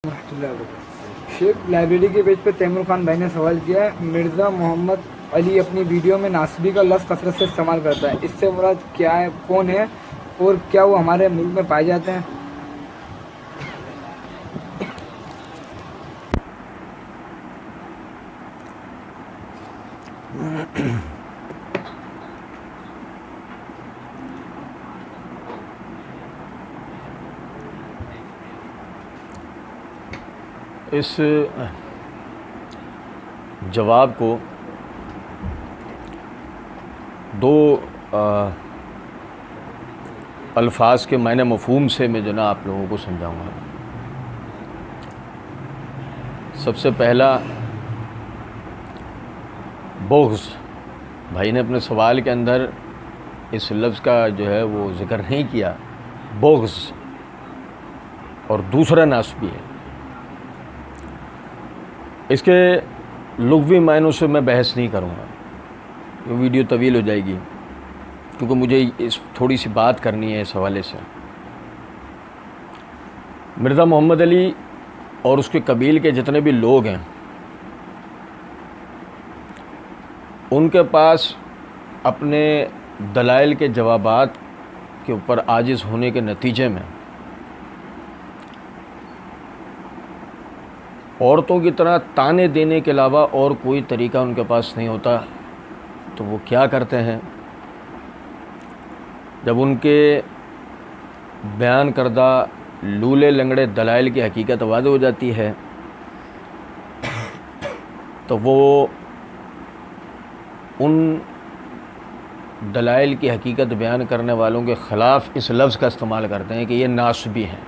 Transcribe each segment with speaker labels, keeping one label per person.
Speaker 1: Sheikh library के page पर तैमूर खान भाई ने सवाल किया है, मिर्ज़ा मोहम्मद अली अपनी वीडियो में नासबी का लफ्ज़ कसरत से इस्तेमाल करता है, इससे मुराद क्या है, कौन है और क्या वो हमारे मुल्क में पाए जाते हैं?
Speaker 2: इस जवाब को दो अल्फाज के मायने मफ़हूम से मैं जो ना आप लोगों को समझाऊंगा। सबसे पहला बुग़्ज़, भाई ने अपने सवाल के अंदर इस लफ्ज़ का जो है वो ज़िक्र नहीं किया, बुग़्ज़, और दूसरा नासबी है। इसके लुग़वी मायनों से मैं बहस नहीं करूँगा, ये वीडियो तवील हो जाएगी, क्योंकि मुझे इस थोड़ी सी बात करनी है इस हवाले से। मिर्ज़ा मोहम्मद अली और उसके कबील के जितने भी लोग हैं, उनके पास अपने दलाइल के जवाबात के ऊपर आजिज़ होने के नतीजे में औरतों की तरह ताने देने के अलावा और कोई तरीका उनके पास नहीं होता। तो वो क्या करते हैं, जब उनके बयान करदा लूले लंगड़े दलाइल की हकीकत वाज़ेह हो जाती है, तो वो उन दलाइल की हकीकत बयान करने वालों के ख़िलाफ़ इस लफ्ज़ का इस्तेमाल करते हैं कि ये नासबी हैं।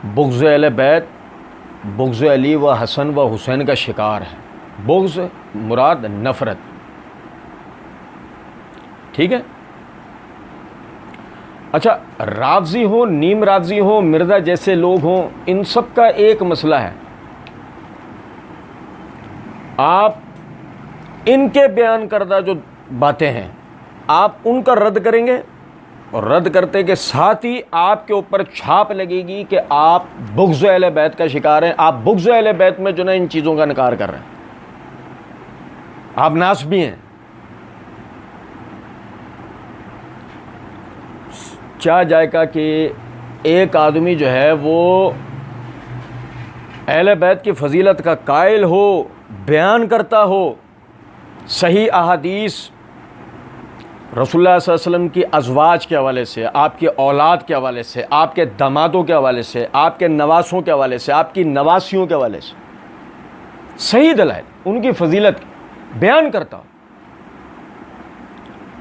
Speaker 2: बुग़्ज़ अहले बैत, बुग़्ज़ अली व हसन व हुसैन का शिकार है। बुग़्ज़ मुराद नफ़रत, ठीक है। अच्छा, रावज़ी हो, नीम रावज़ी हो, मिर्ज़ा जैसे लोग हों, इन सब का एक मसला है, आप इनके बयान करदा जो बातें हैं आप उनका रद्द करेंगे, और रद्द करते के साथ ही आपके ऊपर छाप लगेगी कि आप बुग़्ज़ अहले बैत का शिकार हैं, आप बुग़्ज़ अहले बैत में जो ना इन चीज़ों का इनकार कर रहे हैं, आप नासबी हैं। क्या जायका कि एक आदमी जो है वो अहले बैत की फ़जीलत का कायल हो, बयान करता हो, सही अहादीस रसूलुल्लाह सल्लल्लाहु अलैहि वसल्लम की अज़वाज के हवाले से, आपकी औलाद के हवाले से, आपके दामादों के हवाले से, आपके नवासों के हवाले से, आपकी नवासियों के हवाले से सही दलाइल उनकी फ़जीलत बयान करता हो,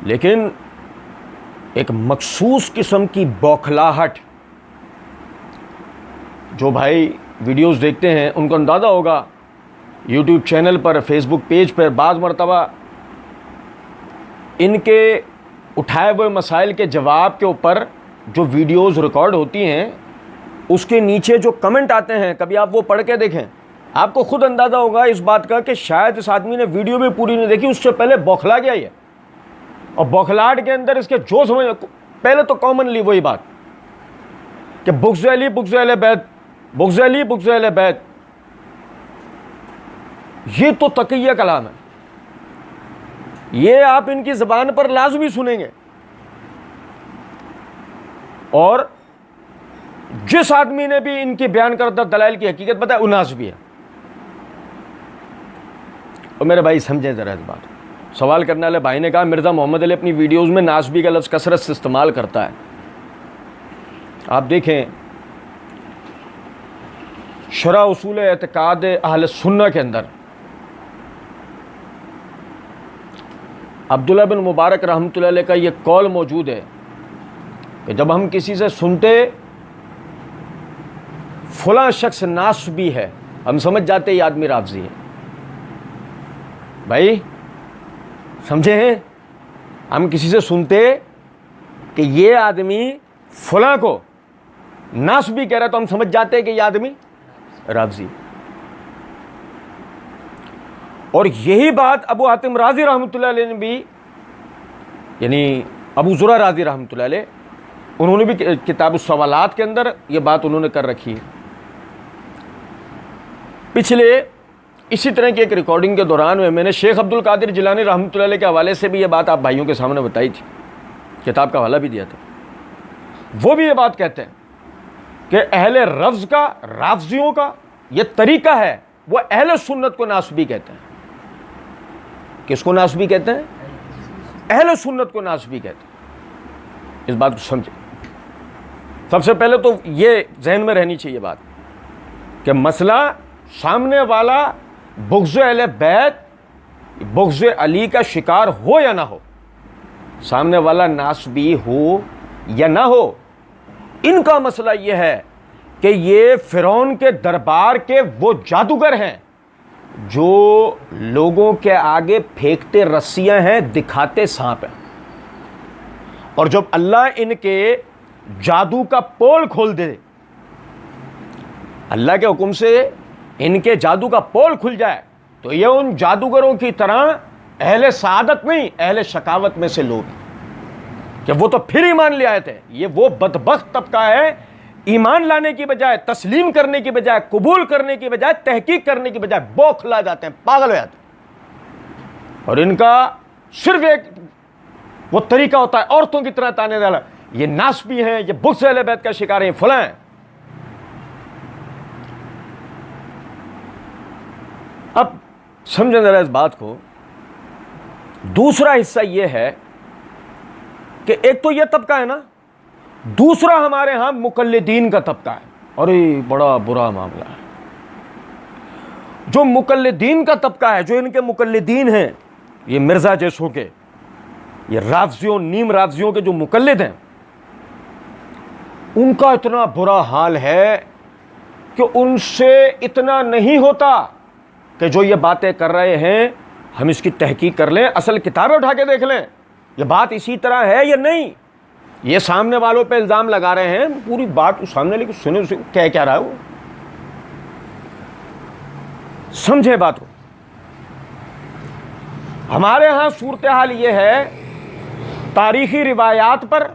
Speaker 2: लेकिन एक मखसूस किस्म की बौखलाहट, जो भाई वीडियोज़ देखते हैं उनको अंदाज़ा होगा, यूट्यूब चैनल पर, फेसबुक पेज पर बाज़ मरतबा इनके उठाए हुए मसाइल के जवाब के ऊपर जो वीडियोज़ रिकॉर्ड होती हैं, उसके नीचे जो कमेंट आते हैं, कभी आप वो पढ़ के देखें, आपको खुद अंदाज़ा होगा इस बात का कि शायद इस आदमी ने वीडियो भी पूरी नहीं देखी, उससे पहले बौखला गया ये, और बौखलाहट के अंदर इसके जो समझ, पहले तो कॉमनली वही बात कि बुग़्ज़ अली, बुग़्ज़ अहले बैत, बुग़्ज़ अली, बुग़्ज़ अहले बैत, ये तो तक़िया कलाम है, ये आप इनकी ज़बान पर लाज़मी सुनेंगे। और जिस आदमी ने भी इनकी बयान करदा दलाइल की हकीकत बताया वो नासबी है। और मेरे भाई समझें ज़रा इस बात, सवाल करने वाले भाई ने कहा मिर्ज़ा मोहम्मद अली अपनी वीडियोज़ में नासबी का लफ्ज़ कसरत से इस्तेमाल करता है। आप देखें शरह उसूल एतकाद अहले सुन्नह के अंदर अब्दुल्लाह बिन मुबारक रहमतुल्लाह अलैह का ये कौल मौजूद है कि जब हम किसी से सुनते फ़लाँ शख्स नासबी है, हम समझ जाते ये आदमी रावज़ी है। भाई समझे हैं, हम किसी से सुनते कि ये आदमी फ़लाँ को नासबी कह रहा है तो हम समझ जाते कि ये आदमी रावज़ी। और यही बात अबू हातिम राज़ी रहमतुल्लाह अलैह ने भी, यानी अबू ज़ुरा राज़ी रहमतुल्लाह अलैह, उन्होंने भी किताब सवालात के अंदर ये बात उन्होंने कर रखी है। पिछले इसी तरह की एक रिकॉर्डिंग के दौरान में मैंने शेख अब्दुल कादिर जिलानी रहमतुल्लाह अलैह के हवाले से भी ये बात आप भाइयों के सामने बताई थी, किताब का हवाला भी दिया था। वो भी ये बात कहते हैं कि अहले रफ्ज़ का, राफ़ज़ियों का ये तरीका है, वो अहले सुन्नत को नासबी कहते हैं। किसको नासबी कहते हैं? अहले सुन्नत को नासबी कहते हैं। इस बात को समझे। सबसे पहले तो ये जहन में रहनी चाहिए बात कि मसला सामने वाला बुग़्ज़ अहले बैत, बुग़्ज़ अली का शिकार हो या ना हो, सामने वाला नासबी हो या ना हो, इनका मसला यह है कि ये फ़िरौन के दरबार के वो जादूगर हैं जो लोगों के आगे फेंकते रस्सियां हैं, दिखाते सांप हैं। और जब अल्लाह इनके जादू का पोल खोल दे, अल्लाह के हुक्म से इनके जादू का पोल खुल जाए, तो ये उन जादूगरों की तरह अहले सादत नहीं, अहले शकावत में से लोग हैं कि वो तो फिर ईमान ले आए थे। ये वो बदबख्त तबका है, ईमान लाने की बजाय, तस्लीम करने की बजाय, कबूल करने की बजाय, तहकीक करने की बजाय बौखला जाते हैं, पागल हो जाते हैं। और इनका सिर्फ एक वो तरीका होता है औरतों की तरह ताने डाला, ये नासबी हैं, ये बुग़्ज़ अहले बैत का शिकार हैं, फलां हैं। अब समझें जरा इस बात को। दूसरा हिस्सा यह है कि एक तो यह तबका है ना, दूसरा हमारे यहां मुकल्लिदीन का तबका है। अरे बड़ा बुरा मामला है। जो मुकल्लिदीन का तबका है, जो इनके मुकल्लिदीन हैं, ये मिर्जा जैसों के, ये राफ़ज़ियों, नीम राफ़ज़ियों के जो मुकल्लिद हैं, उनका इतना बुरा हाल है कि उनसे इतना नहीं होता कि जो ये बातें कर रहे हैं हम इसकी तहकीक कर लें, असल किताबें उठा के देख लें ये बात इसी तरह है या नहीं। ये सामने वालों पे इल्ज़ाम लगा रहे हैं, पूरी बात सामने लेके सुने, उसे क्या रहा है वो, समझे बात को। हमारे यहाँ सूरत हाल ये है, तारीखी रिवायात पर,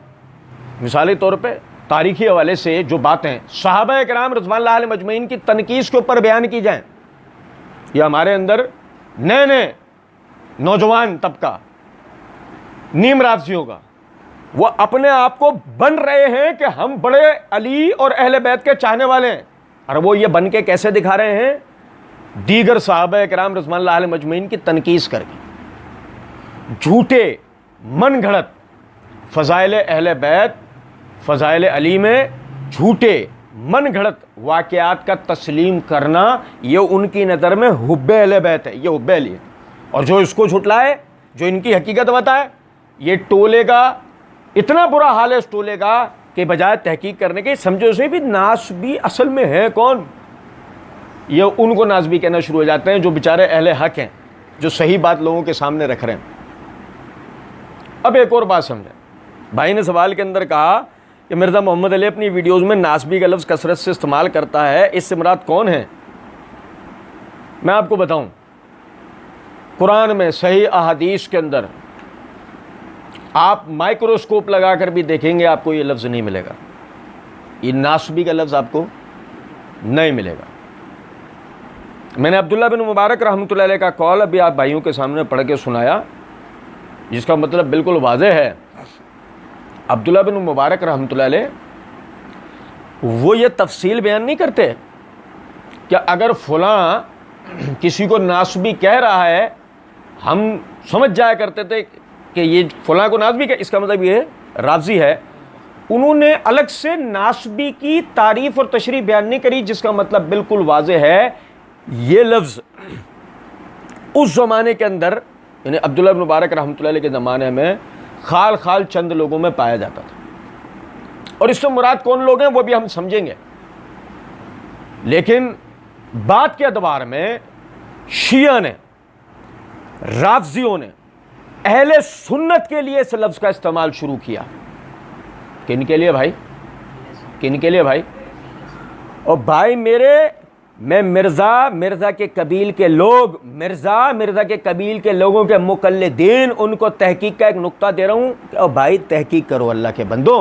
Speaker 2: मिसाली तौर पे तारीखी हवाले से जो बातें सहाबा किराम रिज़वानुल्लाह अलैहिम अजमईन की तनकीस के ऊपर बयान की जाएं, ये हमारे अंदर नए नए नौजवान तबका नीम राफ़ज़ियों का, वो अपने आप को बन रहे हैं कि हम बड़े अली और अहले बैत के चाहने वाले हैं। और वो ये बन के कैसे दिखा रहे हैं? दीगर सहाबा किराम रिज़वानुल्लाह अलैहिम अजमईन की तनकीस करके, झूठे मन घड़त फ़ज़ाइल अहले बैत, फ़ज़ाइल अली में झूठे मन घड़त वाक़यात का तस्लीम करना, ये उनकी नज़र में हुब्बे अहले बैत है, ये हुब्बे अली है। और जो इसको झुटलाए, जो इनकी हकीकत बताए, ये टोले का इतना बुरा हाल है इस टोले का कि बजाय तहकीक करने के समझो से भी नासबी असल में है कौन, ये उनको नासबी कहना शुरू हो जाते हैं जो बेचारे अहले हक हैं, जो सही बात लोगों के सामने रख रहे हैं। अब एक और बात समझें, भाई ने सवाल के अंदर कहा कि मिर्ज़ा मोहम्मद अली अपनी वीडियोज़ में नासबी का लफ्ज़ कसरत से इस्तेमाल करता है, इससे मुराद कौन है? मैं आपको बताऊं, कुरान में सही अहादीस के अंदर आप माइक्रोस्कोप लगाकर भी देखेंगे, आपको ये लफ्ज़ नहीं मिलेगा, ये नासबी का लफ्ज़ आपको नहीं मिलेगा। मैंने अब्दुल्ला बिन मुबारक रहमतुल्लाह अलैह का कौल अभी आप भाइयों के सामने पढ़ के सुनाया, जिसका मतलब बिल्कुल वाज़ेह है। अब्दुल्ला बिन मुबारक रहमतुल्लाह अलैह वो ये तफसील बयान नहीं करते कि अगर फ़लाँ किसी को नासबी कह रहा है, हम समझ जाया करते थे कि ये फ़लाँ को नासबी कह, इसका मतलब ये राफ़ज़ी है। उन्होंने अलग से नासबी की तारीफ़ और तशरीह बयान नहीं करी, जिसका मतलब बिल्कुल वाज़ेह है, ये लफ्ज़ उस ज़माने के अंदर, यानी अब्दुल्ला बिन मुबारक रहमतुल्लाह अलैह के ज़माने में खाल खाल चंद लोगों में पाया जाता था। और इससे मुराद कौन लोग हैं वो भी हम समझेंगे, लेकिन बात के अदबार में शिया ने, राफ़ज़ियों ने अहले सुन्नत के लिए इस लफ्ज़ का इस्तेमाल शुरू किया। किन के लिए भाई? किन के लिए भाई? और भाई मेरे, मैं मिर्ज़ा के कबील के लोग, मिर्ज़ा के कबील के लोगों के मुकल्लिदीन, उनको तहकीक का एक नुक्ता दे रहा हूँ। और भाई तहकीक करो अल्लाह के बंदो,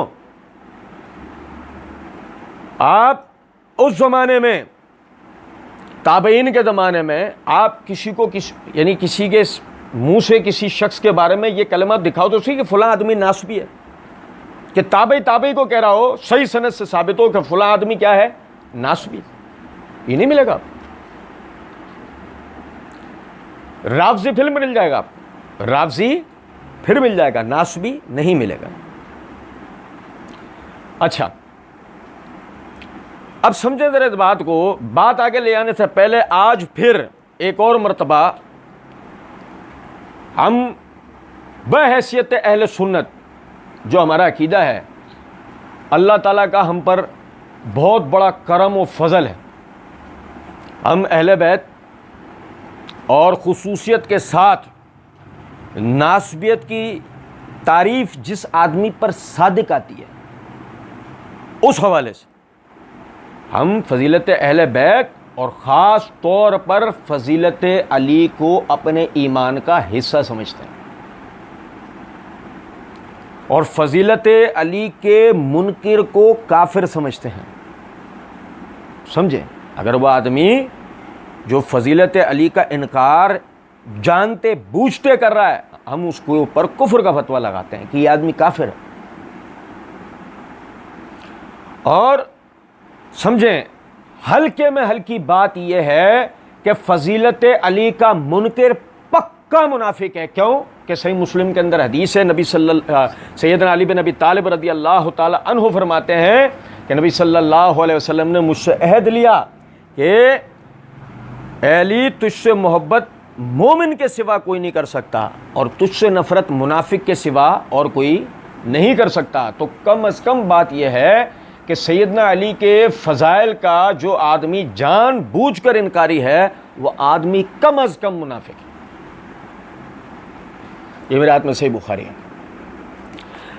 Speaker 2: आप उस ज़माने में, ताबईन के ज़माने में, आप किसी को यानी किसी के मुंह से किसी शख्स के बारे में ये कलमा दिखाओ तो सही कि फ़लाँ आदमी नासबी है, कि ताबई को कह रहा हो, सही सनद से साबित हो कि फ़लाँ आदमी क्या है, नासबी, ये नहीं मिलेगा। रावजी फिर मिल जाएगा आपको, रावजी फिर मिल जाएगा, नासबी नहीं मिलेगा। अच्छा, अब समझे जरा इस बात को। बात आगे ले आने से पहले आज फिर एक और मर्तबा हम बहैसियत अहले सुन्नत, जो हमारा अकीदा है, अल्लाह ताला का हम पर बहुत बड़ा करम और फजल है। हम अहले बैत और खुसूसियत के साथ नासबियत की तारीफ़ जिस आदमी पर सादिक आती है, उस हवाले से हम फजीलत अहले बैत और ख़ास तौर पर फजीलत अली को अपने ईमान का हिस्सा समझते हैं, और फजीलत अली के मुनकिर को काफिर समझते हैं। समझे, अगर वह आदमी जो फजीलत अली का इनकार जानते बूझते कर रहा है, हम उसके ऊपर कुफ्र का फतवा लगाते हैं कि यह आदमी काफिर है। और समझें, हल्के में हल्की बात यह है कि फजीलत अली का मुनकिर पक्का मुनाफिक है। क्यों? कि सही मुस्लिम के अंदर हदीस है, सैयदना अली बिन अबी तालिब रदी अल्लाह ताला अन्हु फरमाते हैं कि नबी सल्लल्लाहु अलैहि वसल्लम ने मुझसे अहद लिया कि अली, तुझसे मोहब्बत मोमिन के सिवा कोई नहीं कर सकता और तुझसे नफरत मुनाफिक के सिवा और कोई नहीं कर सकता। तो कम अज़ कम बात यह है कि सैयदना अली के फ़ज़ाइल का जो आदमी जान बूझ कर इनकारी है, वह आदमी कम अज़ कम मुनाफिक है। ये मेरे हाथ में सही बुखारी है।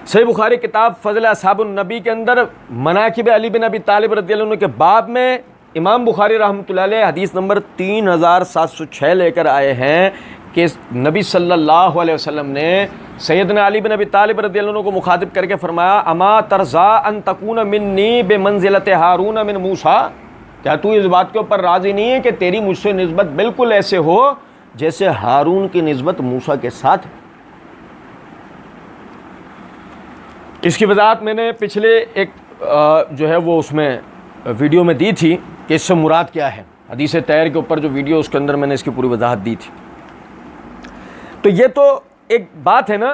Speaker 2: सही बुखारी किताब फ़ज़ल असहाबुन नबी के अंदर मनाकिब अली बिन अबी तालिब रज़ियल्लाहु अन्हु के बाब में इमाम बुखारी रहमतुल्लाह अलैह हदीस नंबर 3706 लेकर आए हैं कि नबी सल्लल्लाहु अलैहि वसल्लम ने सैयदना अली बिन अबी तालिब रज़ियल्लाहु अन्हु को मुखातिब करके फरमाया, अमा तरज़ा अन तकून मिन्नी बेमंज़िलत हारून मिन मूसा, क्या तू इस बात के ऊपर राज़ी नहीं है कि तेरी मुझसे निस्बत बिल्कुल ऐसे हो जैसे हारून की निस्बत मूसा के साथ है। इसकी वजाहत मैंने पिछले एक जो है वो उसमें वीडियो में दी थी कि इससे मुराद क्या है। हदीस तैर के ऊपर जो वीडियो, उसके अंदर मैंने इसकी पूरी वजाहत दी थी। तो ये तो एक बात है ना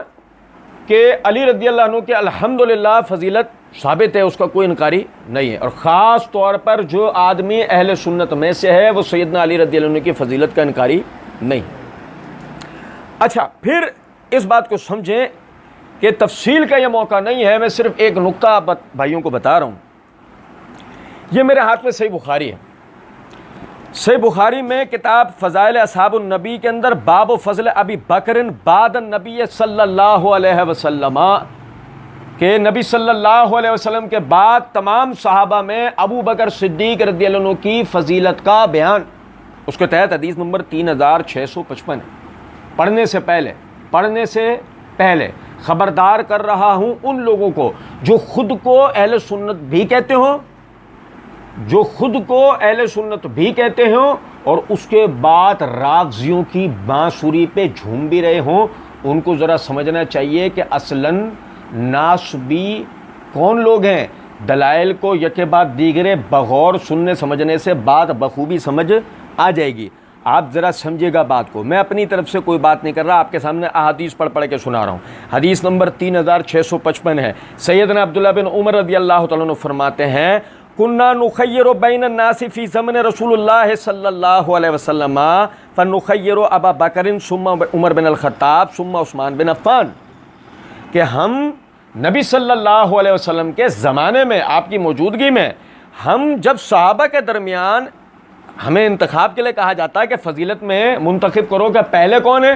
Speaker 2: कि अली रज़ियल्लाहु अन्हु के अल्हम्दुलिल्लाह फ़जीलत साबित है, उसका कोई इनकारी नहीं है। और ख़ास तौर पर जो आदमी अहले सुन्नत में से है, वो सैयदना अली रज़ियल्लाहु अन्हु की फ़जीलत का इनकारी नहीं। अच्छा, फिर इस बात को समझें कि तफसील का यह मौका नहीं है, मैं सिर्फ एक नुक्ता आप भाइयों को बता रहा हूँ। ये मेरे हाथ में सही बुखारी है। सही बुखारी में किताब फ़ज़ाइल असहाबुन नबी के अंदर बाब फ़ज़ल अबी बकरिन बादन नबी सल्लल्लाहु अलैहि वसल्लम के नबी सल्लल्लाहु अलैहि वसल्लम के बाद तमाम सहाबा में अबू बकर सिद्दीक़ रज़ियल्लाहु अन्हु की फ़जीलत का बयान, उसके तहत हदीस नंबर 3655 पढ़ने से पहले ख़बरदार कर रहा हूँ उन लोगों को जो खुद को अहले सुन्नत भी कहते हो, और उसके बाद रावजियों की बांसुरी पे झूम भी रहे हों। उनको ज़रा समझना चाहिए कि असलन नासबी कौन लोग हैं। दलाइल को यके बाद दीगरे बगौर सुनने समझने से बात बखूबी समझ आ जाएगी। आप ज़रा समझिएगा बात को। मैं अपनी तरफ से कोई बात नहीं कर रहा, आपके सामने अहादीस पढ़ के सुना रहा हूँ। हदीस नंबर 3655 है। सैयदना अब्दुल्लाह बिन उमर रज़ियल्लाहु तआला अन्हु फरमाते हैं, कुन्ना नुखय्यिरु बैन अन्नासि फी ज़मन रसूलुल्लाह सल्लल्लाहु अलैहि वसल्लम फनुखय्यिरु अबा बकरिन सुम्मा उमर बिन अल-खत्ताब सुम्मा उस्मान बिन अफ़्फ़ान, कि हम नबी सल्लल्लाहु अलैहि वसल्लम के ज़माने में, आपकी मौजूदगी में, हम जब सहाबा के दरमियान हमें इंतखाब के लिए कहा जाता है कि फ़जीलत में मुंतखब करो कि पहले कौन है,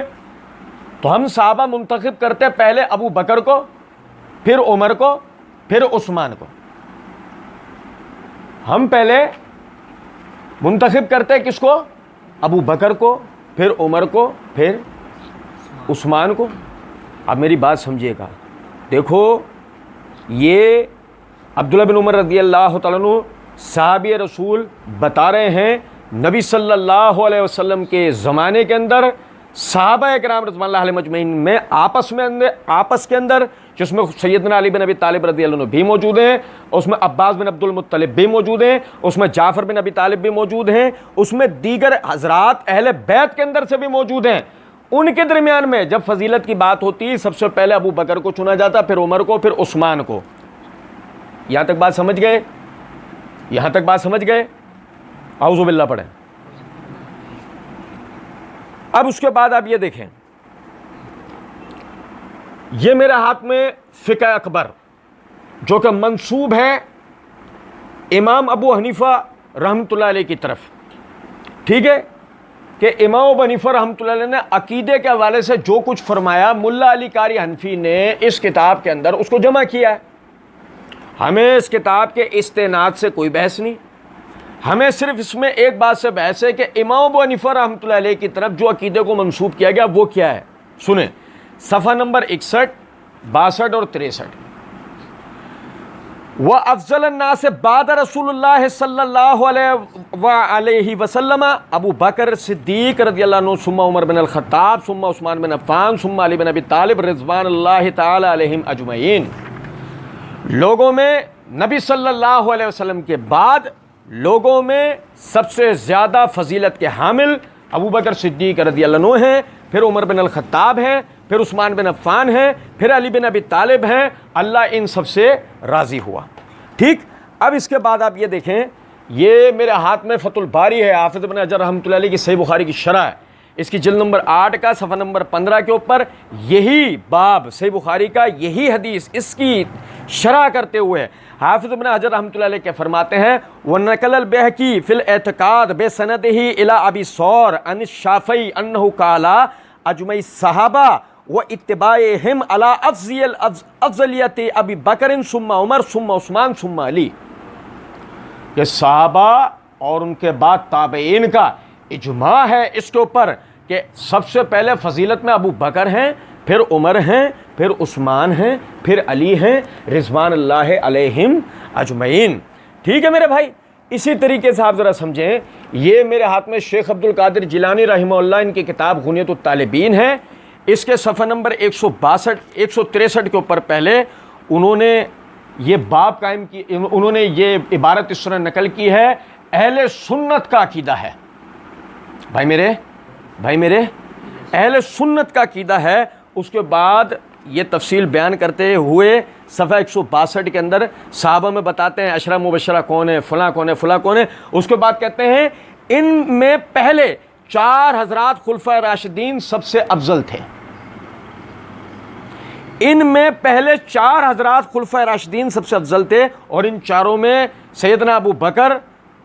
Speaker 2: तो हम सहाबा मुंतखब करते पहले अबू बकर को, फिर उमर को, फिर उस्मान को। हम पहले मुंतखब करते किसको? अबू बकर को, फिर उमर को, फिर उस्मान को। अब मेरी बात समझिएगा। देखो, ये अब्दुल्लाह बिन उमर रज़ियल्लाहु तआला अन्हु साहबी रसूल बता रहे हैं नबी सल्लल्लाहु अलैहि वसल्लम के ज़माने के अंदर सहाबा किराम रज़ियल्लाहु अलैहिम अजमईन में आपस के अंदर जिसमें सैयदना अली बिन अबी तालिब रज़ियल्लाहु अन्हु भी मौजूद हैं, उसमें अब्बास बिन अब्दुल मुत्तलिब भी मौजूद हैं, उसमें जाफ़र बिन अबी तालिब भी मौजूद हैं, उसमें दीगर हज़रात अहले बैत के अंदर से भी मौजूद हैं। उनके दरमियान में जब फजीलत की बात होती है सबसे पहले अबू बकर को चुना जाता, फिर उमर को, फिर उस्मान को। यहां तक बात समझ गए? यहां तक बात समझ गए? औज़ु बिल्लाह पढ़ें। अब उसके बाद आप ये देखें, ये मेरे हाथ में फ़िक़्ह अकबर जो कि मंसूब है इमाम अबू हनीफा रहमतुल्लाह अलैह की तरफ, ठीक है, कि इमाम अबू हनीफा रहमतुल्लाह अलैह ने अकीदे के हवाले से जो कुछ फरमाया मुल्ला अली कारी हनफी ने इस किताब के अंदर उसको जमा किया है। हमें इस किताब के इस्तेनाद से कोई बहस नहीं, हमें सिर्फ इसमें एक बात से बहस है कि इमाम अबू हनीफा रहमतुल्लाह अलैह की तरफ जो अकीदे को मंसूब किया गया वो क्या है। सुने, सफ़ा नंबर 61, 62 और 63। व अफ़ज़ल अन्नास बाद रसूलुल्लाह सल्लल्लाहु अलैहि वसल्लम अबू बकर सिद्दीक़ रज़ियल्लाहु अन्हु सुम्मा उमर बिन अल-ख़त्ताब सुम्मा उस्मान बिन अफ़्फ़ान सुम्मा अली बिन अबी तालिब रिज़वानुल्लाहि ताला अलैहिम अजमईन। लोगों में नबी सल्लल्लाहु अलैहि वसल्लम के बाद लोगों में सबसे ज़्यादा फजीलत के हामिल अबू बकर सिद्दीक़ रज़ियल्लाहु अन्हु हैं, फिर उमर बिन अल-ख़त्ताब हैं, फिर उस्मान बिन अफ़्फ़ान हैं, फिर अली बिन अबी तालिब हैं। अल्लाह इन सब से राज़ी हुआ। ठीक, अब इसके बाद आप ये देखें, ये मेरे हाथ में फ़तुल बारी है, हाफ़िज़ इब्न हजर रहमतुल्लाह अलैह की सही बुखारी की शरह है, इसकी जिल्द नंबर 8 का सफ़ा नंबर 15 के ऊपर यही बाब सही बुखारी का यही हदीस इसकी शरह करते हुए हाफ़िज़ इब्न हजर रहमतुल्लाह अलैह के फरमाते हैं, व नक़ल बैहकी फ़िल एतक़ाद बेसनदिही इला अबी सौर अन शाफ़ई अन्नहु क़ाला अजमई सहाबा व इत्तिबाइहिम अला अफ़ज़लियत अबी बकर सुम्मा उमर सुम्मा उस्मान सुम्मा अली। ये सहाबा और उनके बाद ताबईन का इजमा है इसके ऊपर कि सबसे पहले फजीलत में अबू बकर हैं, फिर उमर हैं, फिर उस्मान हैं, फिर अली हैं रिज़वानुल्लाहि अलैहिम अजमईन। ठीक है मेरे भाई, इसी तरीके से आप ज़रा समझें, ये मेरे हाथ में शेख अब्दुल कादिर जिलानी रहमहुल्लाह इनकी किताब गुनियतुत तालिबीन है, इसके सफ़ा नंबर 163 के ऊपर पहले उन्होंने ये बाब कायम की, उन्होंने ये इबारत इस तरह नकल की है, अहले सुन्नत का अकीदा है। भाई मेरे अहले सुन्नत का अकीदा है। उसके बाद ये तफसील बयान करते हुए सफ़ा 162 के अंदर सहाबा में बताते हैं अशरा मुबशरा कौन है, फ़लाँ कौन है, फ़लाँ कौन है। उसके बाद कहते हैं इनमें पहले 4 हज़रात खुलफा राशिदीन सबसे अफजल थे। इनमें पहले 4 हज़रात खुलफा राशिदीन सबसे अफजल थे और इन चारों में सैयदना अबू बकर,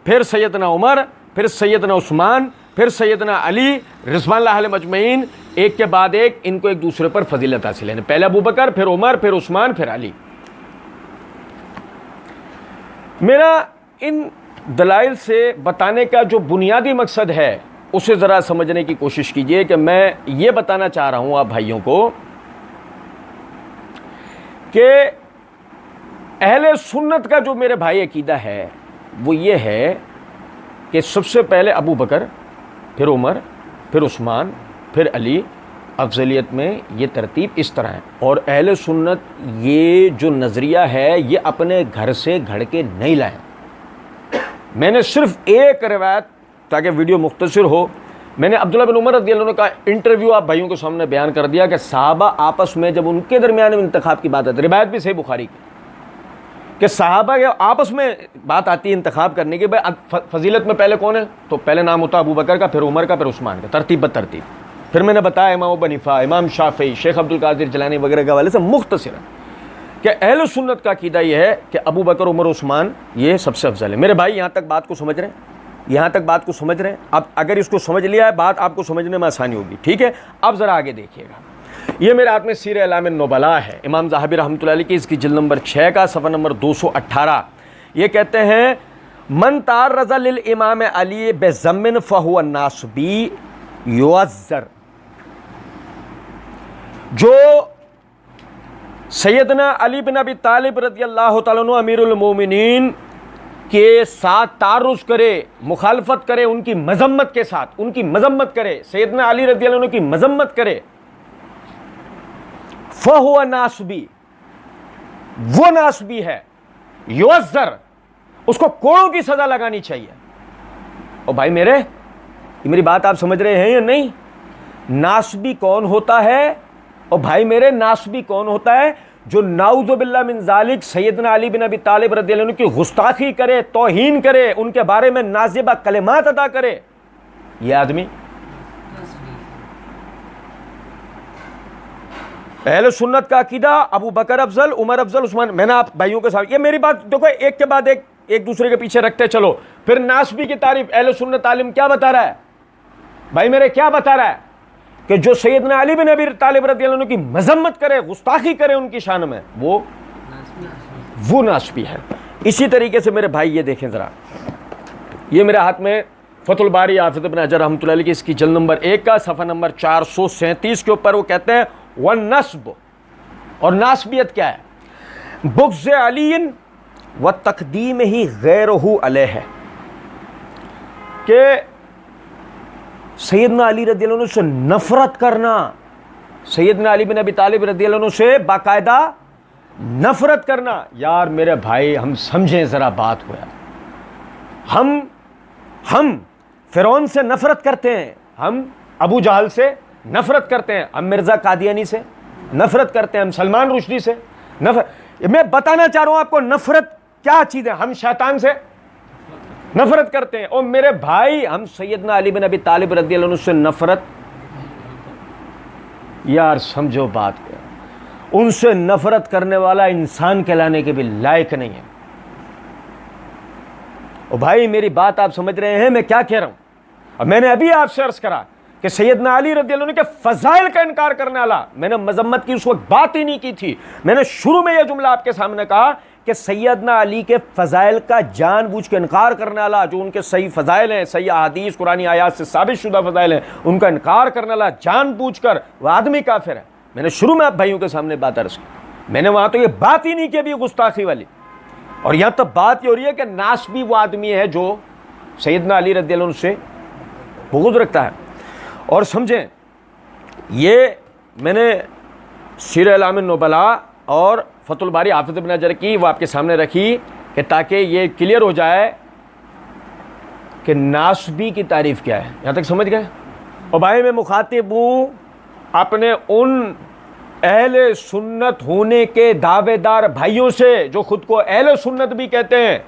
Speaker 2: फिर सैयदना उमर, फिर सैयदना उस्मान, फिर सैयदना अली रिज़वानुल्लाहि अलैहिम अजमईन, एक के बाद एक इनको एक दूसरे पर फजीलत हासिल है। पहले अबू बकर, फिर उमर, फिर उस्मान, फिर अली। मेरा इन दलाइल से बताने का जो बुनियादी मकसद है उसे ज़रा समझने की कोशिश कीजिए कि मैं ये बताना चाह रहा हूँ आप भाइयों को कि अहले सुन्नत का जो मेरे भाई अकीदा है वो ये है कि सबसे पहले अबू बकर, फिर उमर, फिर उस्मान, फिर अली, अफजलियत में ये तरतीब इस तरह है। और अहले सुन्नत ये जो नज़रिया है ये अपने घर से घड़ के नहीं लाए। मैंने सिर्फ एक रिवायत, ताकि वीडियो मुख्तसर हो, मैंने अब्दुल्लाह बिन उमर रज़ियल्लाहु अन्हु का इंटरव्यू आप भाइयों के सामने बयान कर दिया कि सहाबा आपस में जब उनके दरमियान में इंतखाब की बात आती है, रिवायत भी सही बुखारी की, कि सहाबा के आपस में बात आती है इंतखाब करने की, भाई फजीलत में पहले कौन है, तो पहले नाम होता अबू बकर का, फिर उमर का, फिर उस्मान का, तरतीब ब तरतीब। फिर मैंने बताया इमाम अबू हनीफा, इमाम शाफ़ी, शेख अब्दुल कादिर जिलानी वगैरह के हवाले से मुख्तसरन कि अहले सुन्नत का अकीदा यह है कि अबू बकर, उमर, उस्मान ये सबसे अफजल है। मेरे भाई यहाँ तक बात को समझ रहे हैं, यहाँ तक बात को समझ रहे हैं। अब अगर इसको समझ लिया है, बात आपको समझने में आसानी होगी। ठीक है, अब ज़रा आगे देखिएगा। ये मेरे हाथ में सीर अलाम नुबला है, इमाम ज़हाबी रहमतुल्लाह अलैह की, इसकी जिल्द नंबर 6 का सफ़ा नंबर 218। ये कहते हैं मन तारज़ा लिल इमाम अली बेज़म्मिन फ़हुव नासबी युअज़्ज़र। जो सैयदना अली बिन अबी तालिब रज़ियल्लाहु तआला अन्हु अमीरुल मोमिनीन के साथ तारुज करे, मुखालफत करे, उनकी मजम्मत के साथ उनकी मजम्मत करे, सैयदना अली रज़ियल्लाहु अन्हु की मजम्मत करे, फहुवा नासबी, वो नासबी है, युअज़्ज़र, उसको कोड़ों की सजा लगानी चाहिए। और भाई मेरे, मेरी बात आप समझ रहे हैं या नहीं? नासबी कौन होता है? और भाई मेरे, नासबी कौन होता है? जो नाउज़ु बिल्लाह मिन ज़ालिक सैयदना अली बिन अबी तालिब रज़ियल्लाहु अन्हु की गुस्ताखी करे, तौहीन करे, उनके बारे में नाज़िबा कलिमात अदा करे, ये आदमी अहले सुन्नत का अकीदा अबू बकर अफजल, उमर अफजल, उस्मान। मैंने आप भाइयों के साथ ये मेरी बात देखो, एक के बाद एक दूसरे के पीछे रखते चलो। फिर नासबी की तारीफ अहले सुन्नत आलिम क्या बता रहा है भाई मेरे? क्या बता रहा है कि जो सैयदना अली बिन अबी तालिब रज़ियल्लाहु अन्हु की मजम्मत करे, गुस्ताखी करे उनकी शान में, वो नासबी है। इसी तरीके से मेरे भाई ये देखें ज़रा, ये मेरे हाथ में फतहुल बारी हाफिज़ इब्न हजर रहमतुल्लाह अलैह की इसकी जल्द नंबर 1 का सफ़ा नंबर 437 के ऊपर वो कहते हैं वन नस्ब, और नासबियत क्या है? बुग़्ज़ अलीन व तक़दीम ही गैरहू अलैह है कि सैयदना अली रज़ियल्लाहु अन्हु से नफ़रत करना, सैयदना अली बिन अबी तालिब रज़ियल्लाहु अन्हु से बाकायदा नफ़रत करना। यार मेरे भाई, हम समझें ज़रा बात को यार। हम फ़िरौन से नफ़रत करते हैं, हम अबू जहल से नफ़रत करते हैं, हम मिर्ज़ा कादियानी से नफ़रत करते हैं, हम सलमान रुश्दी से नफ़रत। मैं बताना चाह रहा हूँ आपको नफ़रत क्या चीज़ है। हम शैतान से नफ़रत करते हैं। और मेरे भाई, हम सैयदना अली बिन अबी तालिब रज़ियल्लाहु अन्हु से नफ़रत, यार समझो बात को, उनसे नफ़रत करने वाला इंसान कहलाने के भी लायक नहीं है। और भाई मेरी बात आप समझ रहे हैं मैं क्या कह रहा हूँ? और मैंने अभी आपसे अर्ज़ करा कि सैयदना अली रज़ियल्लाहु अन्हु के फ़ज़ाइल का इनकार करने वाला, मैंने मज़म्मत की उस वक्त बात ही नहीं की थी। मैंने शुरू में यह जुमला आपके सामने कहा कि सैयदना अली के फ़ज़ाइल का जानबूझ के इनकार करने वाला, जो उनके सही फ़ज़ाइल हैं, सही अहादीस कुरानी आयात से साबित शुदा फ़ज़ाइल हैं, उनका इनकार करने वाला जानबूझ कर वह आदमी काफिर है। मैंने शुरू में आप भाइयों के सामने बात अर्ज़ की। मैंने वहाँ तो ये बात ही नहीं की अभी गुस्ताखी वाली। और यहाँ तो बात ये हो रही है कि नासबी वो आदमी है जो सैयदना अली रज़ियल्लाहु अन्हु से बुग़्ज़ रखता है। और समझें, ये मैंने सीर अलामिन नुबला और फतहुल बारी हाफिज़ इब्न हजर की वो आपके सामने रखी कि ताकि ये क्लियर हो जाए कि नासबी की तारीफ़ क्या है। यहाँ तक समझ गए? और भाई मैं मुखातिब हूँ अपने उन अहले सुन्नत होने के दावेदार भाइयों से जो खुद को अहले सुन्नत भी कहते हैं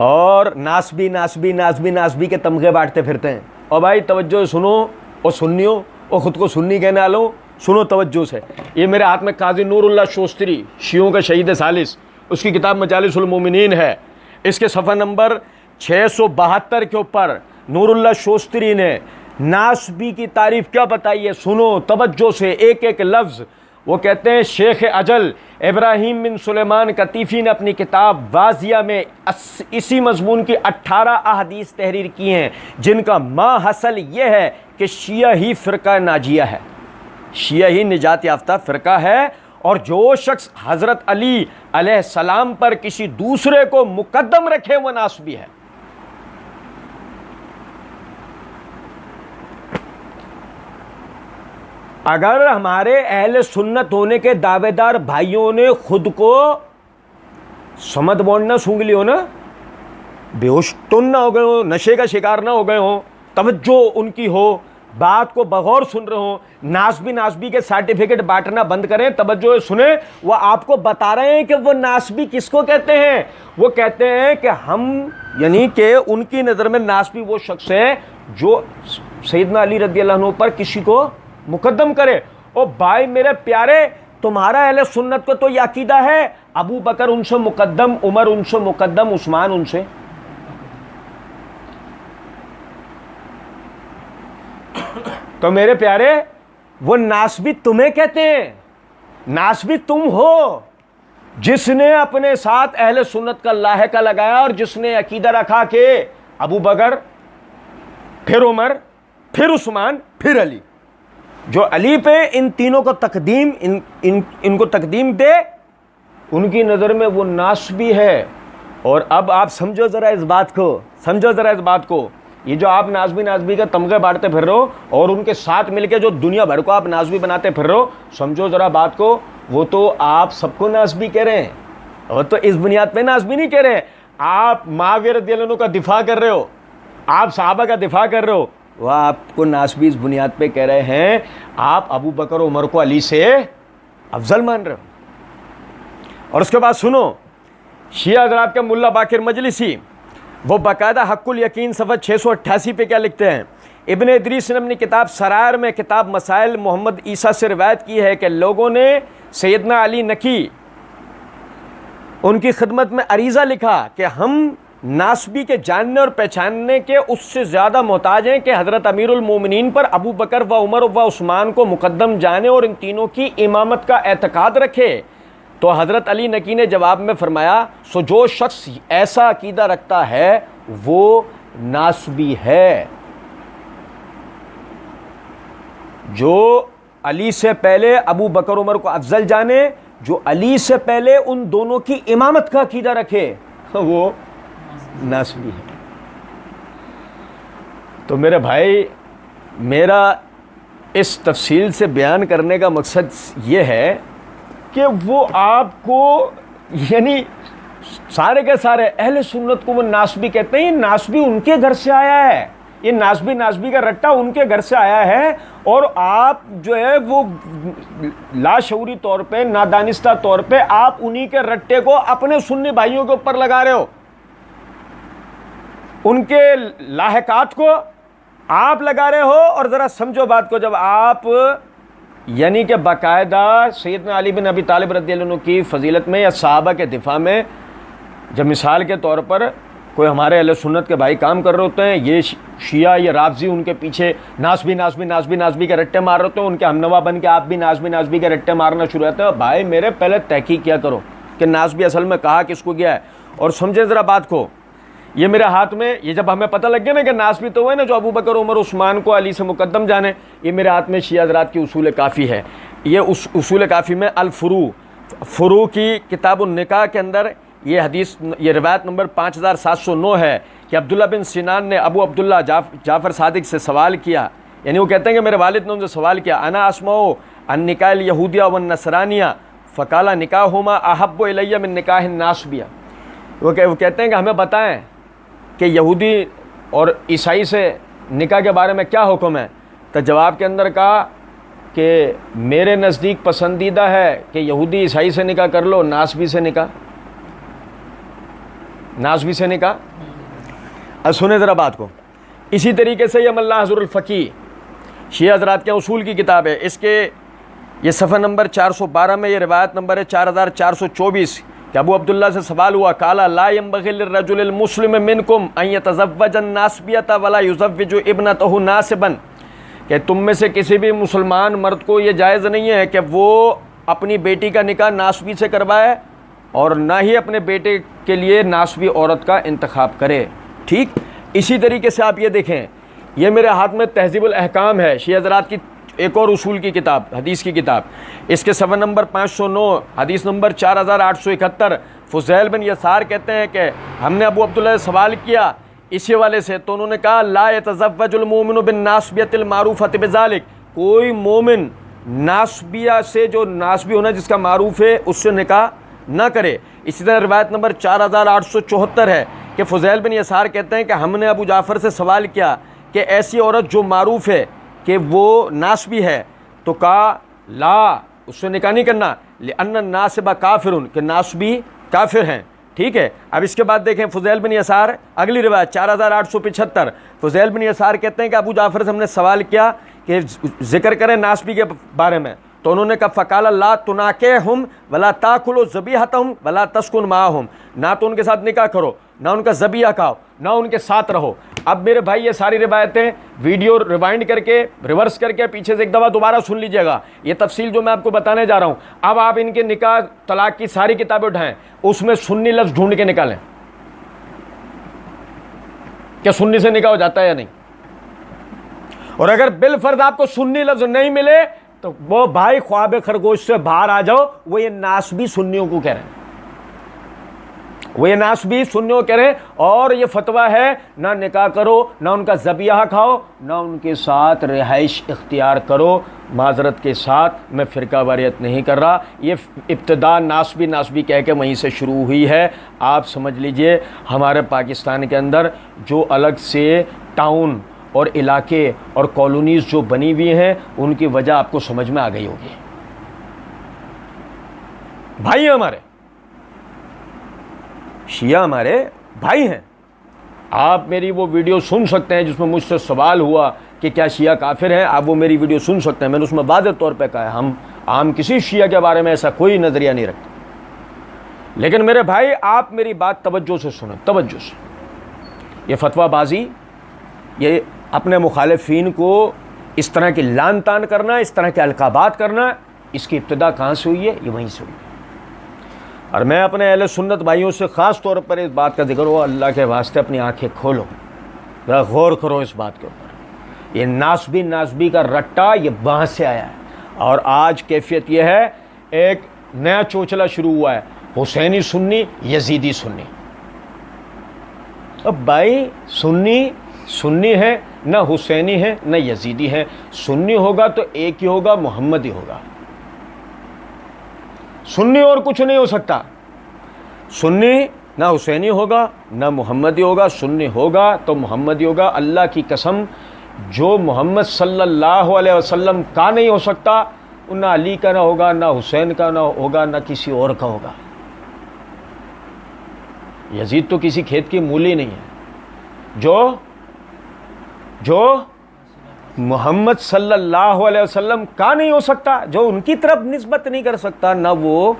Speaker 2: और नासबी नासबी नासबी नासबी के तमगे बांटते फिरते हैं। और भाई तवज्जो सुनो, और सुन्नियों और ख़ुद को सुन्नी कहने वालों, सुनो तवज्जो से। ये मेरे हाथ में काजी नूरुल्लाह शोस्तरी, शियों का शहीद सालिस, उसकी किताब मजालिसुल मोमिनीन है। इसके सफ़ा नंबर 672 के ऊपर नूरुल्लाह शोस्तरी ने नासबी की तारीफ़ क्या बताई है, सुनो तवज्जो से एक एक लफ्ज़। वो कहते हैं शेख अजल इब्राहिम बिन सुलेमान कतीफ़ी ने अपनी किताब वाजिया में इसी मजमून की 18 अहादीस तहरीर की हैं, जिनका माहसल ये है कि शिया ही फ़िरका नाजिया है, शिया ही निजात याफ्ता फ़िरका है। और जो शख्स हज़रत अली अलैहिस्सलाम पर किसी दूसरे को मुकद्दम रखे वह नासबी है। अगर हमारे अहले सुन्नत होने के दावेदार भाइयों ने खुद को समद बोंडना सूंघ लियो ना, बेहोश तो ना हो गए हो, नशे का शिकार ना हो गए हो, तवज्जो उनकी हो, बात को बगौर सुन रहे हो, नासबी के सर्टिफिकेट बांटना बंद करें, तवज्जो सुने। वो आपको बता रहे हैं कि वो नासबी किसको कहते हैं। वो कहते हैं कि हम, यानी कि उनकी नज़र में नासबी वो शख्स है जो सैयदना अली रज़ियल्लाहु अन्हु पर किसी को मुकद्दम करे। ओ भाई मेरे प्यारे, तुम्हारा अहले सुन्नत को तो यह अकीदा है अबू बकर उनसे मुकद्दम, उमर उनसे मुकद्दम, उस्मान उनसे। तो मेरे प्यारे, वो नासबी तुम्हें कहते हैं। नासबी तुम हो जिसने अपने साथ अहले सुन्नत का लाहिका लगाया और जिसने अकीदा रखा कि अबू बकर, फिर उमर, फिर उस्मान, फिर अली। जो अली पे इन तीनों को तकदीम इनको तकदीम दे, उनकी नज़र में वो नासबी है। और अब आप समझो ज़रा इस बात को, समझो ज़रा इस बात को, ये जो आप नाज़बी का तमगे बांटते फिर रहे हो और उनके साथ मिलके जो दुनिया भर को आप नाज़बी बनाते फिर रहे हो, समझो ज़रा बात को, वो तो आप सबको नाज़बी कह रहे हैं, वो तो इस बुनियाद पे नाज़बी नहीं कह रहे हैं। आप मुआविया रज़ियल्लाहु अन्हु का दिफा कर रहे हो, आप सहाबा का दिफा कर रहे हो, वह आपको नाज़बी इस बुनियाद पे कह रहे हैं आप अबू बकर उमर को अली से अफजल मान रहे हो। और उसके बाद सुनो, शिया हज़रात के मुल्ला बाकिर मजलिसी वो बाकायदा हक़्क़ुल यकीन सफ़ा 688 पे क्या लिखते हैं, इब्न इदरीस ने अपनी किताब सरायर में किताब मसाइल मोहम्मद ईसा से रिवायत की है कि लोगों ने सैयदना अली नकी उनकी खिदमत में अरीज़ा लिखा कि हम नासबी के जानने और पहचानने के उससे ज़्यादा मोहताज हैं कि हज़रत अमीरुल मोमिनीन पर अबू बकर व उमर व उस्मान को मुकद्दम जाने और इन तीनों की इमामत का एतकाद रखे। तो हज़रत अली नकी ने जवाब में फरमाया, सो जो शख्स ऐसा अकीदा रखता है वो नासबी है। जो अली से पहले अबू बकर उमर को अफजल जाने, जो अली से पहले उन दोनों की इमामत का अकीदा रखे, वो नासबी है। तो मेरे भाई, मेरा इस तफसील से बयान करने का मकसद ये है कि वो आपको, यानी सारे के सारे अहले सुन्नत को वो नासबी कहते हैं। नासबी उनके घर से आया है, ये नासबी का रट्टा उनके घर से आया है, और आप जो है वो लाशऊरी तौर पे, नादानिस्ता तौर पे आप उन्हीं के रट्टे को अपने सुन्नी भाइयों के ऊपर लगा रहे हो, उनके लाहकात को आप लगा रहे हो। और ज़रा समझो बात को, जब आप यानी कि बाकायदा सैयदना अली बिन अबी तालिब रज़ियल्लाहु अन्हु की फजीलत में या सहाबा के दिफा में, जब मिसाल के तौर पर कोई हमारे अहले सुन्नत के भाई काम कर रहे होते हैं, ये शिया या राफ़ज़ी उनके पीछे नासबी के रट्टे मार रहे होते हैं, उनके हमनवा बन के आप भी नासबी के रट्टे मारना शुरू होते हैं। भाई मेरे पहले तहकीक किया करो कि नासबी असल में कहा किसको गया है। और समझे ज़रा बात को, ये मेरे हाथ में, ये जब हमें पता लग गया ना कि नासबी तो हुआ है ना जो अबू बकर उमर उस्मान को अली से मुकद्दम जाने, ये मेरे हाथ में शिया हज़रात की उसूल काफ़ी है। ये उस उसूल काफ़ी में फुरू की किताब निकाह के अंदर ये हदीस, ये रिवायत नंबर 5709 है कि अब्दुल्ला बिन सिनान ने अबू अब्दुल्ला जाफ़र सादिक से सवाल किया, यानी वो कहते हैं कि मेरे वालिद ने उनसे सवाल किया, अना अस्माओ अन निकाह यहूदिया व नसरानिया फ़काला निकाहुमा अहब्बु इलैया मिन निकाह नासबिया। वो कहते हैं कि हमें बताएं कि यहूदी और ईसाई से निकाह के बारे में क्या हुक्म है। तो जवाब के अंदर कहा कि मेरे नज़दीक पसंदीदा है कि यहूदी ईसाई से निकाह कर लो, नासबी से निकाह। अब सुने ज़रा बात को। इसी तरीके से ये मल्ला हज़रुल फ़क़ीह शिया हज़रात के उसूल की किताब है, इसके ये सफ़ा नंबर 412 में ये रिवायत नंबर है 4424 कि अबू अब्दुल्ला से सवाल हुआ, काला ला यंबग़ी लिर्रजुलिल मुस्लिम मिनकुम अन यतज़व्वज अन्नासबियत वला युज़व्विजु इब्नतहु नासिबन, कि तुम में से किसी भी मुसलमान मर्द को ये जायज़ नहीं है कि वो अपनी बेटी का निकाह नासबी से करवाए और ना ही अपने बेटे के लिए नासबी औरत का इंतखाब करे। ठीक इसी तरीके से आप ये देखें, ये मेरे हाथ में तहज़ीबुल अहकाम है, शिया हज़रात की एक और उसूल की किताब, हदीस की किताब, इसके सफ़ा नंबर 509 हदीस नंबर 4871। फ़ुज़ैल बिन यसार कहते हैं कि हमने अबू अब्दुल्ला से सवाल किया इसी वाले से, तो उन्होंने कहा ला यतज़व्वजुल मोमिनु बिन नासबियतिल मारूफ़ति बिज़ालिक, कोई मोमिन नासबिया से, जो नासबी होना जिसका मारूफ़ है, उससे निकाह ना करे। इसी तरह रिवायत नंबर 4874 है कि फ़ुज़ैल बिन यसार कहते हैं कि हमने अबू जाफ़र से सवाल किया कि ऐसी औरत जो मारूफ़ है कि वो नासबी है, तो कहा ला, उससे निकाह नहीं करना, लिअन्न नासिबा काफ़िरुन, कि नासबी काफिर हैं। ठीक है, अब इसके बाद देखें फ़ुज़ैल बिन यसार, अगली रिवायत 4875। फ़ुज़ैल बिन यसार कहते हैं कि अबू जाफ़र से हमने सवाल किया कि ज़िक्र करें नासबी के बारे में, तो उन्होंने कहा फ़काला ला तुनाकिहुम वला ताकुलु ज़बीहतहुम वला तस्कुन माहुम, ना तो उनके साथ निकाह करो, ना उनका ज़बिया खाओ, ना उनके साथ रहो। अब मेरे भाई ये सारी रिवायतें वीडियो रिवाइंड करके, रिवर्स करके पीछे से एक दफ़ा दोबारा सुन लीजिएगा, ये तफसील जो मैं आपको बताने जा रहा हूँ। अब आप इनके निकाह तलाक की सारी किताबें उठाएं, उसमें सुन्नी लफ्ज़ ढूंढ के निकालें, क्या सुन्नी से निकाह हो जाता है या नहीं। और अगर बिलफर्ज आपको सुन्नी लफ्ज़ नहीं मिले तो वो भाई ख्वाब खरगोश से बाहर आ जाओ, वो ये नासबी सुन्नियों को कह रहे हैं, वो ये नासबी सुन्नी को कह रहे हैं और ये फतवा है ना निकाह करो, ना उनका ज़बिया खाओ, ना उनके साथ रिहाइश इख्तियार करो। माजरत के साथ मैं फ़िरका वारियत नहीं कर रहा, ये इब्तिदा नासबी कह के वहीं से शुरू हुई है। आप समझ लीजिए हमारे पाकिस्तान के अंदर जो अलग से टाउन और इलाके और कॉलोनीज़ जो बनी हुई हैं उनकी वजह आपको समझ में आ गई होगी। भाई हैं हमारे, शिया हमारे भाई हैं। आप मेरी वो वीडियो सुन सकते हैं जिसमें मुझसे सवाल हुआ कि क्या शिया काफिर हैं, आप वो मेरी वीडियो सुन सकते हैं। मैंने उसमें वाज़ेह तौर पे कहा है हम आम किसी शिया के बारे में ऐसा कोई नज़रिया नहीं रखते। लेकिन मेरे भाई आप मेरी बात तवज्जो से सुनें, तवज्जो से। ये फतवाबाजी, ये अपने मुखालिफिन को इस तरह की लान तान करना, इस तरह के अलकाबात करना, इसकी इब्तिदा कहाँ से हुई है? ये वहीं से हुई है। और मैं अपने अहले सुन्नत भाइयों से ख़ास तौर पर इस बात का जिक्र हो, अल्लाह के वास्ते अपनी आंखें खोलो, ज़रा गौर करो इस बात के ऊपर। ये नासबी का रट्टा ये वहाँ से आया है। और आज कैफियत ये है, एक नया चोचला शुरू हुआ है, हुसैनी सुन्नी, यजीदी सुन्नी। अब भाई सुन्नी है, न हुसैनी है न यजीदी है। सुन्नी होगा तो एक ही होगा, मोहम्मद ही होगा। सुन्नी और कुछ नहीं हो सकता। सुन्नी ना हुसैनी होगा ना मोहम्मदी होगा, सुन्नी होगा तो मोहम्मदी होगा। अल्लाह की कसम, जो मोहम्मद सल्लल्लाहु अलैहि वसल्लम का नहीं हो सकता, ना अली का ना होगा, ना हुसैन का ना होगा, ना किसी और का होगा। यजीद तो किसी खेत की मूली नहीं है। जो मोहम्मद सल्लल्लाहु अलैहि वसल्लम का नहीं हो सकता, जो उनकी तरफ निस्बत नहीं कर सकता, ना वो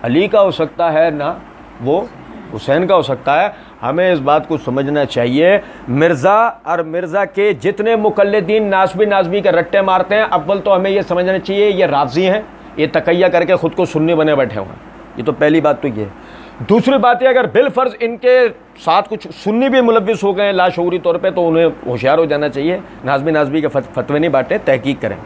Speaker 2: अली का हो सकता है ना वो हुसैन का हो सकता है। हमें इस बात को समझना चाहिए। मिर्ज़ा और मिर्ज़ा के जितने मुकल्लिदीन नासबी के रट्टे मारते हैं, अव्वल तो हमें ये समझना चाहिए ये राफ़ज़ी हैं, ये तकैया करके ख़ुद को सुन्नी बने बैठे हुए हैं। ये तो पहली बात तो ये है। दूसरी बात है, अगर बिलफर्ज इनके साथ कुछ सुन्नी भी मुलव्विस हो गए लाशऊरी तौर पे, तो उन्हें होशियार हो जाना चाहिए। नासबी के फतवे नहीं बांटे, तहकीक करें।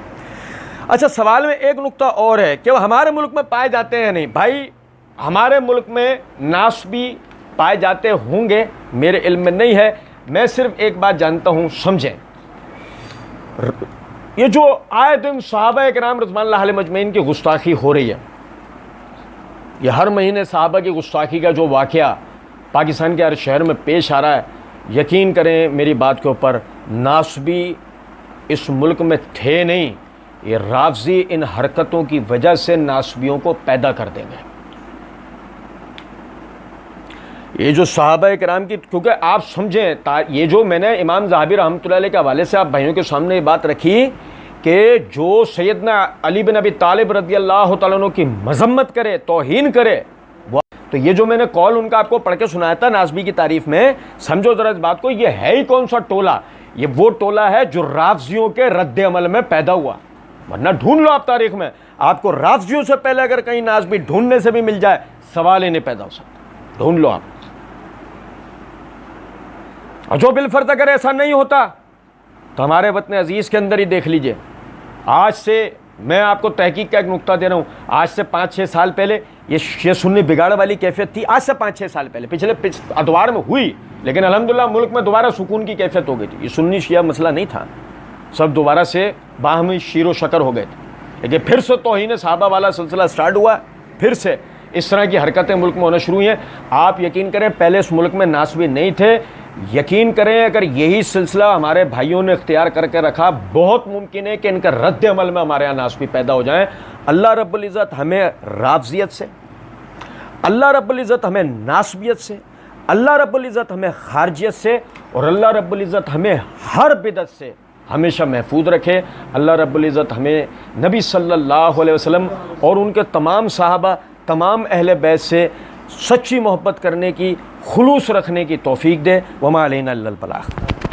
Speaker 2: अच्छा, सवाल में एक नुक्ता और है कि वो हमारे मुल्क में पाए जाते हैं नहीं। भाई हमारे मुल्क में नासबी पाए जाते होंगे, मेरे इल्म में नहीं है। मैं सिर्फ एक बात जानता हूँ, समझें। ये जो आए दिन सहाबा किराम रज़ियल्लाहु अलैहिम अजमईन की गुस्ताखी हो रही है, ये हर महीने सहाबा की गुस्ताखी का जो वाक़या पाकिस्तान के हर शहर में पेश आ रहा है, यकीन करें मेरी बात के ऊपर, नासबी इस मुल्क में थे नहीं। ये राफ़ज़ी इन हरकतों की वजह से नासबियों को पैदा कर देंगे। ये जो सहाबा किराम की, क्योंकि आप समझें, ये जो मैंने इमाम ज़हाबी रहमतुल्लाह अलैह के हवाले से आप भाइयों के सामने ये बात रखी कि जो सैयदना अली बिन अबी तालिब रज़ियल्लाहु तआला अन्हु की मज़म्मत करे, तौहीन करे, वो तो ये जो मैंने कॉल उनका आपको पढ़ के सुनाया था नासबी की तारीफ़ में, समझो ज़रा इस बात को, ये है ही कौन सा टोला? ये वो टोला है जो राफ़ज़ियों के रद्द अमल में पैदा हुआ। वरना ढूंढ लो आप तारीख़ में, आपको राफ़ज़ियों से पहले अगर कहीं नासबी ढूंढने से भी मिल जाए, सवाल ही नहीं पैदा हो सकता। ढूंढ लो आप। और जो बिलफर्ज अगर ऐसा नहीं होता तो हमारे वतन अजीज़ के अंदर ही देख लीजिए। आज से मैं आपको तहकीक का एक नुक्ता दे रहा हूँ, आज से 5-6 साल पहले ये सुन्नी बिगाड़ वाली कैफियत थी। आज से 5-6 साल पहले पिछले अदवार में हुई, लेकिन अल्हम्दुलिल्लाह मुल्क में दोबारा सुकून की कैफियत हो गई थी। ये सुन्नी शिया मसला नहीं था, सब दोबारा से बाहमी शीरो शकर हो गए थे। लेकिन फिर से तौहीन सहाबा वाला सिलसिला स्टार्ट हुआ, फिर से इस तरह की हरकतें मुल्क में होना शुरू हुई हैं। आप यकीन करें, पहले इस मुल्क में नासबी नहीं थे। यकीन करें, अगर यही सिलसिला हमारे भाइयों ने इख्तियार करके रखा, बहुत मुमकिन है कि इनका रद्द अमल में हमारे यहाँ नासबी पैदा हो जाएं। अल्लाह रब्बुल इज़्ज़त हमें राफ़ज़ियत से, अल्लाह रब्बुल इज़्ज़त हमें नासबियत से, अल्लाह रब्बुल इज़्ज़त हमें खारजियत से, और अल्लाह रब्बुल इज़्ज़त हमें हर बिदअत से हमेशा महफूज रखे। अल्लाह रब्बुल इज़्ज़त हमें नबी सल्लल्लाहु अलैहि वसल्लम और उनके तमाम सहाबा, तमाम अहले बैत से सच्ची मोहब्बत करने की, खुलूस रखने की तौफीक दे। वमा अलैना इल्लल बलाग।